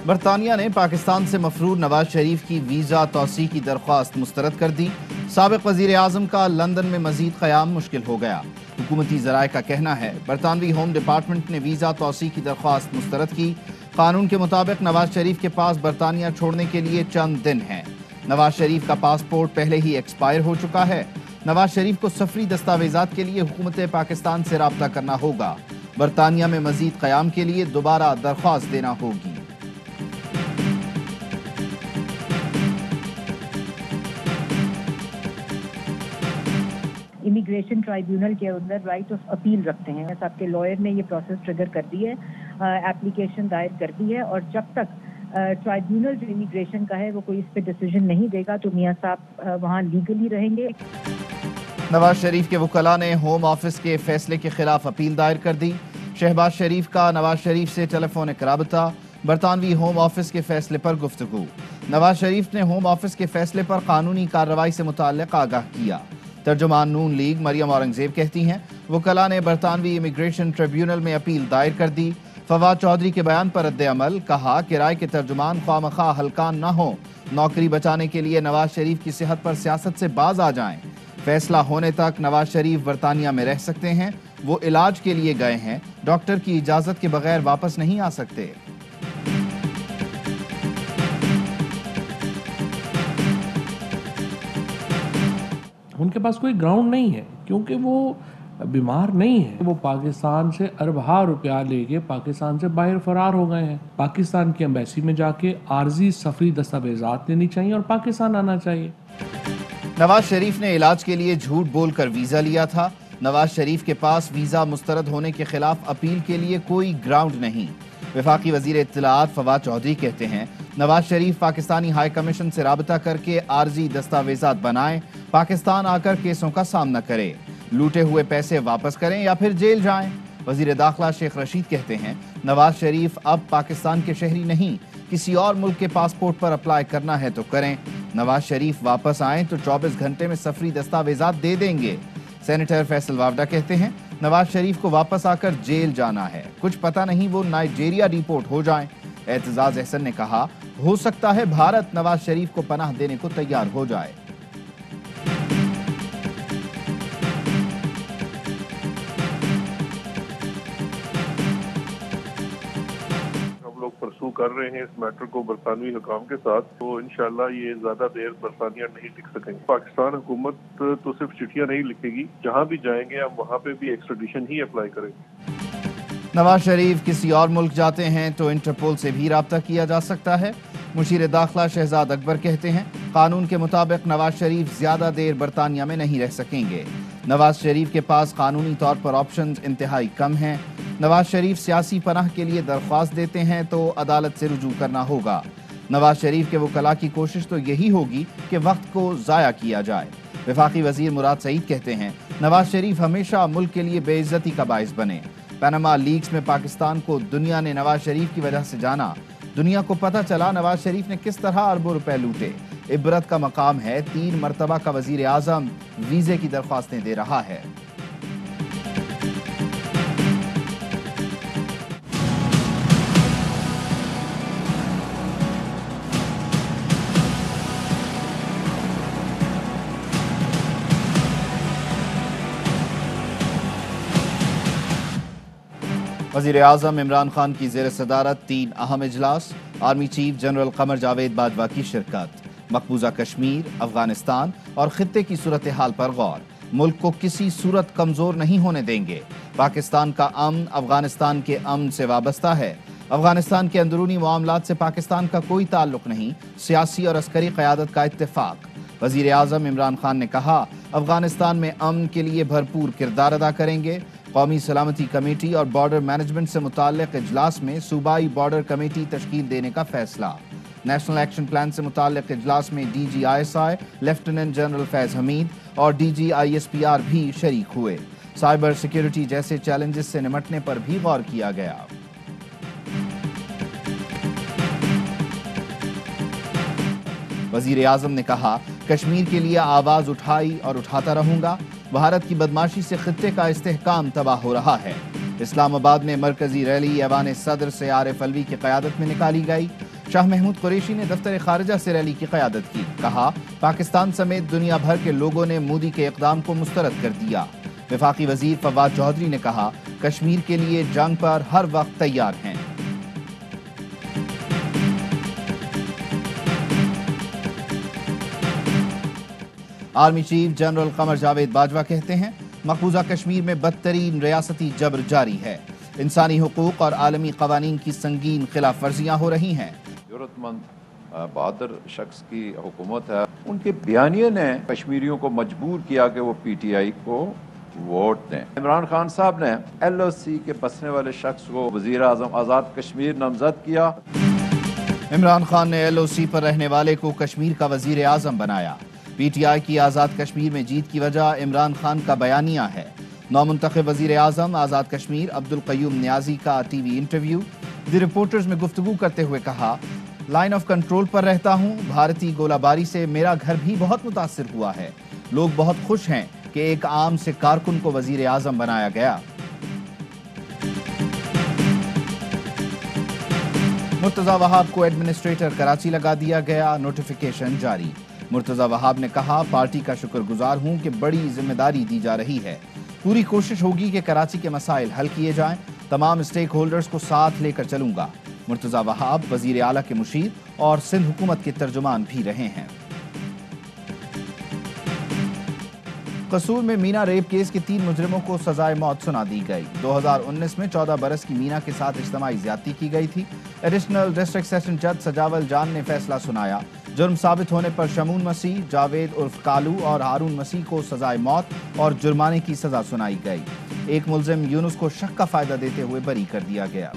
برطانیہ نے پاکستان سے مفرور نواز شریف کی ویزا توسیع کی درخواست مسترد کر دی۔ سابق وزیر اعظم کا لندن میں مزید قیام مشکل ہو گیا۔ حکومتی ذرائع کا کہنا ہے برطانوی ہوم ڈپارٹمنٹ نے ویزا توسیع کی درخواست مسترد کی۔ قانون کے مطابق نواز شریف کے پاس برطانیہ چھوڑنے کے لیے چند دن ہیں۔ نواز شریف کا پاسپورٹ پہلے ہی ایکسپائر ہو چکا ہے۔ نواز شریف کو سفری دستاویزات کے لیے حکومت پاکستان سے رابطہ کرنا ہوگا۔ برطانیہ میں مزید قیام کے لیے دوبارہ درخواست دینا ہوگی۔ امیگریشن ٹرائیبیونل کے اندر رائٹ آف اپیل رکھتے ہیں۔ آپ کے لائر نے یہ پروسیس ٹریگر کر دی ہے، اپلیکیشن دائر کر دی ہے، اور جب تک ٹرائیبیونل جو امیگریشن کا ہے وہ کوئی اس پہ ڈیسیجن نہیں دے گا تو میاں صاحب وہاں لیگلی رہیں گے۔ نواز شریف کے وکلاء نے ہوم آفس کے فیصلے کے خلاف اپیل دائر کر دی۔ شہباز شریف کا نواز شریف سے ٹیلی فونک رابطہ، برطانوی ہوم آفس کے فیصلے پر گفتگو۔ نواز شریف نے ہوم آفس کے فیصلے پر قانونی کارروائی سے متعلق آگاہ کیا۔ ترجمان نون لیگ مریم اورنگزیب کہتی ہیں وکلاء نے برطانوی امیگریشن ٹریبیونل میں اپیل دائر کر دی۔ فواد چودھری کے بیان پر رد عمل، کہا کہ رائے کے ترجمان خواہ مخواہ ہلکان نہ ہوں، نوکری بچانے کے لیے نواز شریف کی صحت پر سیاست سے باز آ جائیں۔ فیصلہ ہونے تک نواز شریف برطانیہ میں رہ سکتے ہیں۔ وہ علاج کے لیے گئے ہیں، ڈاکٹر کی اجازت کے بغیر واپس نہیں آ سکتے۔ ان کے پاس کوئی گراؤنڈ نہیں ہے کیونکہ وہ بیمار نہیں ہے۔ وہ پاکستان سے اربوں روپیہ لے کے پاکستان سے باہر فرار ہو گئے ہیں۔ پاکستان کی ایمبیسی میں جا کے عارضی سفری دستاویزات لینی چاہیے اور پاکستان آنا چاہیے۔ نواز شریف نے علاج کے لیے جھوٹ بول کر ویزا لیا تھا۔ نواز شریف کے پاس ویزا مسترد ہونے کے خلاف اپیل کے لیے کوئی گراؤنڈ نہیں۔ وفاقی وزیر اطلاعات فواد چودھری کہتے ہیں نواز شریف پاکستانی ہائی کمیشن سے رابطہ کر کے عارضی دستاویزات بنائیں، پاکستان آ کر کیسوں کا سامنا کرے، لوٹے ہوئے پیسے واپس کریں یا پھر جیل جائیں۔ وزیر داخلہ شیخ رشید کہتے ہیں نواز شریف اب پاکستان کے شہری نہیں، کسی اور ملک کے پاسپورٹ پر اپلائی کرنا ہے تو کریں۔ نواز شریف واپس آئیں تو 24 گھنٹے میں سفری دستاویزات دے دیں گے۔ سینیٹر فیصل وافدہ کہتے ہیں نواز شریف کو واپس آ کر جیل جانا ہے، کچھ پتہ نہیں وہ نائجیریا ڈیپورٹ ہو جائیں۔ اعتزاز احسن نے کہا ہو سکتا ہے بھارت نواز شریف کو پناہ دینے کو تیار ہو جائے۔ پرسو کر رہے ہیں اس میٹر کو برطانوی حکام کے ساتھ، تو انشاءاللہ یہ زیادہ دیر برطانیہ نہیں ٹک سکیں گے۔ پاکستان حکومت تو صرف چٹھیاں نہیں لکھے گی، جہاں بھی جائیں گے ہم وہاں پہ بھی ایکسٹریڈیشن ہی اپلائی کریں گے۔ نواز شریف کسی اور ملک جاتے ہیں تو انٹرپول سے بھی رابطہ کیا جا سکتا ہے۔ مشیر داخلہ شہزاد اکبر کہتے ہیں قانون کے مطابق نواز شریف زیادہ دیر برطانیہ میں نہیں رہ سکیں گے۔ نواز شریف کے پاس قانونی طور پر آپشنز انتہائی کم ہیں۔ نواز شریف سیاسی پناہ کے لیے درخواست دیتے ہیں تو عدالت سے رجوع کرنا ہوگا۔ نواز شریف کے وکلاء کی کوشش تو یہی ہوگی کہ وقت کو ضائع کیا جائے۔ وفاقی وزیر مراد سعید کہتے ہیں نواز شریف ہمیشہ ملک کے لیے بے عزتی کا باعث بنے۔ پیناما لیکس میں پاکستان کو دنیا نے نواز شریف کی وجہ سے جانا۔ دنیا کو پتہ چلا نواز شریف نے کس طرح اربوں روپے لوٹے۔ عبرت کا مقام ہے 3 مرتبہ کا وزیر اعظم ویزے کی درخواستیں دے رہا ہے۔ وزیر اعظم عمران خان کی زیر صدارت 3 اہم اجلاس، army chief general Qamar Javed Bajwa کی شرکت۔ مقبوضہ کشمیر، افغانستان اور خطے کی صورتحال پر غور۔ ملک کو کسی صورت کمزور نہیں ہونے دیں گے۔ پاکستان کا امن افغانستان کے امن سے وابستہ ہے۔ افغانستان کے اندرونی معاملات سے پاکستان کا کوئی تعلق نہیں، سیاسی اور عسکری قیادت کا اتفاق۔ وزیر اعظم عمران خان نے کہا افغانستان میں امن کے لیے بھرپور کردار ادا کریں گے۔ قومی سلامتی کمیٹی اور بارڈر مینجمنٹ سے متعلق اجلاس میں صوبائی بارڈر کمیٹی تشکیل دینے کا فیصلہ۔ نیشنل ایکشن پلان سے متعلق اجلاس میں D G I S I lieutenant general Faiz Hameed اور D G I S P R بھی شریک ہوئے۔ سائبر سیکیورٹی جیسے چیلنجز سے نمٹنے پر بھی غور کیا گیا۔ وزیر اعظم نے کہا کشمیر کے لیے آواز اٹھائی اور اٹھاتا رہوں گا۔ بھارت کی بدماشی سے خطے کا استحکام تباہ ہو رہا ہے۔ اسلام آباد میں مرکزی ریلی ایوان صدر سے عارف الوی کی قیادت میں نکالی گئی۔ شاہ محمود قریشی نے دفتر خارجہ سے ریلی کی قیادت کی۔ کہا پاکستان سمیت دنیا بھر کے لوگوں نے مودی کے اقدام کو مسترد کر دیا۔ وفاقی وزیر فواد چودھری نے کہا کشمیر کے لیے جنگ پر ہر وقت تیار ہیں۔ Army chief general Qamar Javed Bajwa کہتے ہیں مقبوضہ کشمیر میں بدترین ریاستی جبر جاری ہے، انسانی حقوق اور عالمی قوانین کی سنگین خلاف ورزیاں ہو رہی ہیں۔ ضرورت مند بہادر شخص کی حکومت ہے، ان کے بیانیے نے کشمیریوں کو مجبور کیا کہ وہ پی ٹی آئی کو ووٹ دیں۔ عمران خان صاحب نے ایل او سی کے بسنے والے شخص کو وزیر اعظم آزاد کشمیر نامزد کیا۔ عمران خان نے ایل او سی پر رہنے والے کو کشمیر کا وزیر اعظم بنایا۔ پی ٹی آئی کی آزاد کشمیر میں جیت کی وجہ عمران خان کا بیانیہ ہے۔ نومنتخب وزیر اعظم آزاد کشمیر عبدالقیوم نیازی کا ٹی وی انٹرویو۔ دی رپورٹرز میں گفتگو کرتے ہوئے کہا لائن آف کنٹرول پر رہتا ہوں، بھارتی گولہ باری سے میرا گھر بھی بہت متاثر ہوا ہے، لوگ بہت خوش ہیں کہ ایک عام سے کارکن کو وزیر اعظم بنایا گیا۔ مرتضی وہاب کو ایڈمنسٹریٹر کراچی لگا دیا گیا، نوٹیفیکیشن جاری۔ مرتضی وہاب نے کہا پارٹی کا شکر گزار ہوں کہ بڑی ذمہ داری دی جا رہی ہے، پوری کوشش ہوگی کہ کراچی کے مسائل حل کیے جائیں، تمام اسٹیک ہولڈرز کو ساتھ لے کر چلوں گا۔ مرتضی وہاب وزیر اعلیٰ کے مشیر اور سندھ حکومت کے ترجمان بھی رہے ہیں۔ قصور میں مینا ریپ کیس کے 3 مجرموں کو سزائے موت سنا دی گئی۔ 2019 میں 14 برس کی مینا کے ساتھ اجتماعی زیادتی کی گئی تھی۔ ایڈیشنل ڈسٹرکٹ سیشن جج سجاول جان نے فیصلہ سنایا۔ جرم ثابت ہونے پر شمون مسیح، جاوید عرف کالو اور ہارون مسیح کو سزائے موت اور جرمانے کی سزا سنائی گئی۔ ایک ملزم یونس کو شک کا فائدہ دیتے ہوئے بری کر دیا گیا۔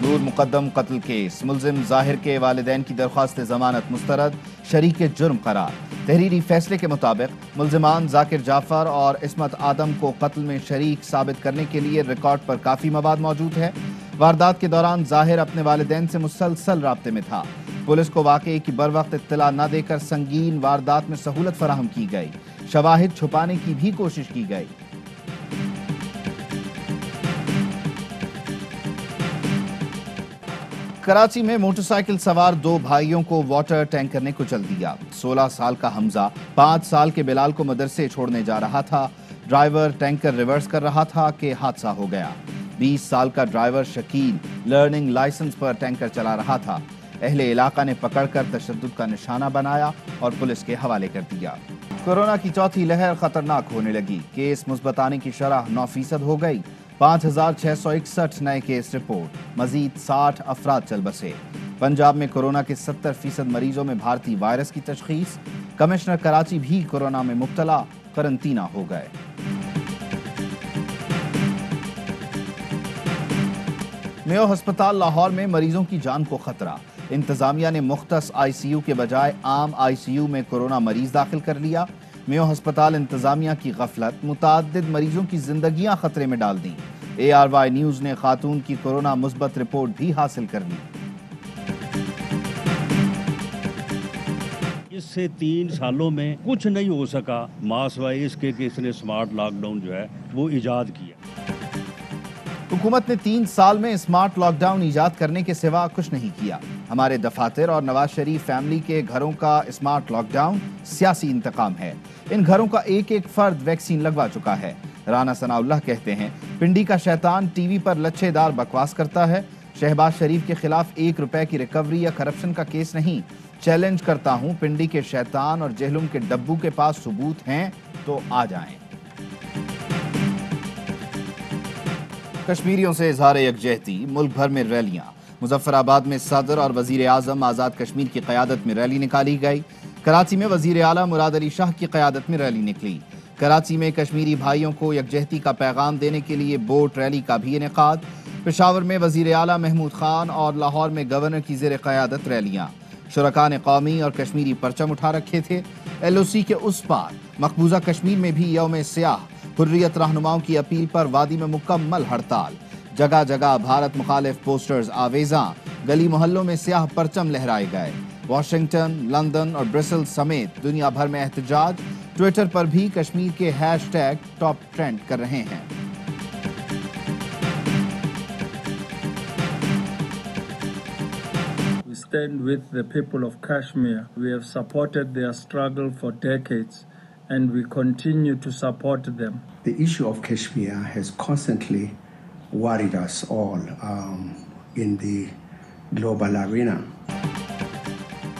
نور مقدم قتل کیس، ملزم ظاہر کے والدین کی درخواست ضمانت مسترد، شریک جرم قرار۔ تحریری فیصلے کے مطابق ملزمان ذاکر جعفر اور عصمت آدم کو قتل میں شریک ثابت کرنے کے لیے ریکارڈ پر کافی مواد موجود ہے۔ واردات کے دوران ظاہر اپنے والدین سے مسلسل رابطے میں تھا۔ پولیس کو واقعے کی بروقت اطلاع نہ دے کر سنگین واردات میں سہولت فراہم کی گئی، شواہد چھپانے کی بھی کوشش کی گئی۔ کراچی میں موٹر سائیکل سوار 2 بھائیوں کو واٹر ٹینکر نے کچل دیا۔ 16 سال کا حمزہ 5 سال کے بلال کو مدرسے چھوڑنے جا رہا تھا۔ ڈرائیور ٹینکر ریورس کر رہا تھا کہ حادثہ ہو گیا۔ 20 سال کا ڈرائیور شکیل لرننگ لائسنس پر ٹینکر چلا رہا تھا۔ اہل علاقہ نے پکڑ کر تشدد کا نشانہ بنایا اور پولیس کے حوالے کر دیا۔ کورونا کی چوتھی لہر خطرناک ہونے لگی، کیس مثبت آنے کی شرح 9% ہو گئی۔ 5661 نئے کیس رپورٹ، مزید 60 افراد چل بسے۔ پنجاب میں کورونا کے 70% مریضوں میں بھارتی وائرس کی تشخیص۔ کمشنر کراچی بھی کورونا میں مبتلا، قرنطینہ ہو گئے۔ میو ہسپتال لاہور میں مریضوں کی جان کو خطرہ، انتظامیہ نے مختص آئی سی یو کے بجائے عام آئی سی یو میں کورونا مریض داخل کر لیا۔ میو ہسپتال انتظامیہ کی غفلت متعدد مریضوں کی زندگیاں خطرے میں ڈال دیں۔ اے آر وائی نیوز نے خاتون کی کورونا مثبت رپورٹ بھی حاصل کر لی۔ اس سے 3 سالوں میں کچھ نہیں ہو سکا ماسوائے اس کے کہ اس نے سمارٹ لاک ڈاؤن جو ہے وہ ایجاد کیا۔ حکومت نے 3 سال میں اسمارٹ لاک ڈاؤن ایجاد کرنے کے سوا کچھ نہیں کیا۔ ہمارے دفاتر اور نواز شریف فیملی کے گھروں کا اسمارٹ لاک ڈاؤن سیاسی انتقام ہے۔ ان گھروں کا ایک ایک فرد ویکسین لگوا چکا ہے۔ رانا ثناء اللہ کہتے ہیں پنڈی کا شیطان ٹی وی پر لچھے دار بکواس کرتا ہے۔ شہباز شریف کے خلاف 1 روپے کی ریکوری یا کرپشن کا کیس نہیں۔ چیلنج کرتا ہوں پنڈی کے شیطان اور جہلم کے ڈبو کے پاس ثبوت ہیں تو آ جائیں۔ کشمیریوں سے اظہار یکجہتی، ملک بھر میں ریلیاں۔ مظفر آباد میں صدر اور وزیر اعظم آزاد کشمیر کی قیادت میں ریلی نکالی گئی۔ کراچی میں وزیر اعلیٰ مراد علی شاہ کی قیادت میں ریلی نکلی۔ کراچی میں کشمیری بھائیوں کو یکجہتی کا پیغام دینے کے لیے بوٹ ریلی کا بھی انعقاد۔ پشاور میں وزیر اعلیٰ محمود خان اور لاہور میں گورنر کی زیر قیادت ریلیاں۔ شرکاء نے قومی اور کشمیری پرچم اٹھا رکھے تھے۔ ایل او سی کے اس پار مقبوضہ کشمیر میں بھی یوم سیاہ، حریت رہنماؤں کی اپیل پر وادی میں مکمل ہڑتال۔ جگہ جگہ بھارت مخالف پوسٹرز آویزاں، گلی محلوں میں سیاہ پرچم لہرائے گئے۔ واشنگٹن، لندن اور برسلز سمیت دنیا بھر میں احتجاج۔ ٹویٹر پر بھی کشمیر کے ہیش ٹیگ ٹاپ ٹرینڈ کر رہے ہیں۔ stand with the people of Kashmir. We have supported their struggle for decades and we continue to support them. The issue of Kashmir has constantly worried us all in the global arena.